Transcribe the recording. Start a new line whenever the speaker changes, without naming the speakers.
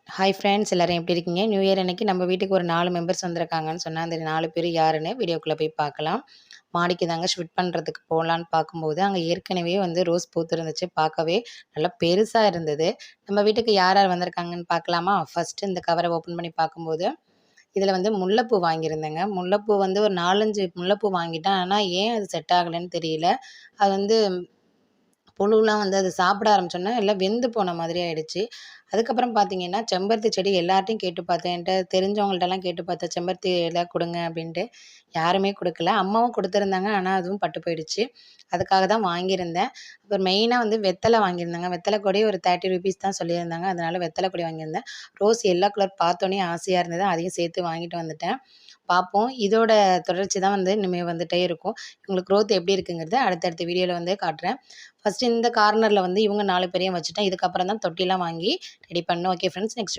Hi friends எல்லாரும் எப்படி இருக்கீங்க? நியூ இயர் அன்னைக்கு நம்ம வீட்டுக்கு ஒரு 4 மெம்பர்ஸ் வந்திருக்காங்கன்னு சொன்னா, அந்த 4 பேர் யாருன்னு வீடியோக்குள்ள போய் பார்க்கலாம். மாடிக்கு தாங்க ஷிஃப்ட் பண்ணுறதுக்கு போகலான்னு பார்க்கும்போது, அங்கே ஏற்கனவே வந்து ரோஸ் பூத்திருந்துச்சு. பார்க்கவே நல்லா பெருசா இருந்தது. நம்ம வீட்டுக்கு யார் யார் வந்திருக்காங்கன்னு பார்க்கலாமா? ஃபர்ஸ்ட்டு இந்த கவரை ஓப்பன் பண்ணி பார்க்கும்போது, இதில வந்து முல்லைப்பூ வாங்கியிருந்தேங்க. முல்லைப்பூ வந்து ஒரு 4, 5 முல்லைப்பூ வாங்கிட்டேன். ஆனா ஏன் அது செட் ஆகலன்னு தெரியல. அது வந்து புழுலாம் வந்து அது சாப்பிட ஆரம்பிச்சோன்னே, எல்லாம் வெந்து போன மாதிரி ஆயிடுச்சு. அதுக்கப்புறம் பார்த்தீங்கன்னா, செம்பருத்தி செடி எல்லார்ட்டயும் கேட்டு பார்த்தேன். என்ட்ட தெரிஞ்சவங்கள்ட்டலாம் கேட்டு பார்த்தேன். செம்பருத்தி இல குடுங்க அப்படின்ட்டு. யாருமே குடுக்கல. அம்மாவும் குடுத்துருந்தாங்க. ஆனா, அதுவும் பட்டு போயிடுச்சு. அதுக்காக தான் வாங்கியிருந்தேன். அப்புறம் மெயினா வந்து வெத்தல வாங்கியிருந்தேங்க. வெத்தல கொடி ஒரு ₹30 தான் சொல்லியிருந்தாங்க. அதனால வெத்தல கொடி வாங்கியிருந்தேன். ரோஸ் எல்லோ கலர் பார்த்தோனே ஆசையா இருந்தது. அதையும் சேர்த்து வாங்கிட்டு வந்துட்டேன். பார்ப்போம். இதோட தொடர்ச்சி தான் வந்து இனிமே வந்துட்டே இருக்கும். உங்களுக்கு குரோத் எப்படி இருக்குங்கிறத அடுத்தடுத்த வீடியோல வந்து காட்டுறேன். ஃபர்ஸ்ட்டு இந்த கார்னர்ல வந்து இவங்க 4 பேரையும் வச்சுட்டேன். இதுக்கப்புறம் தான் தொட்டிலாம் வாங்கி ரெடி பண்ணணும். Okay friends next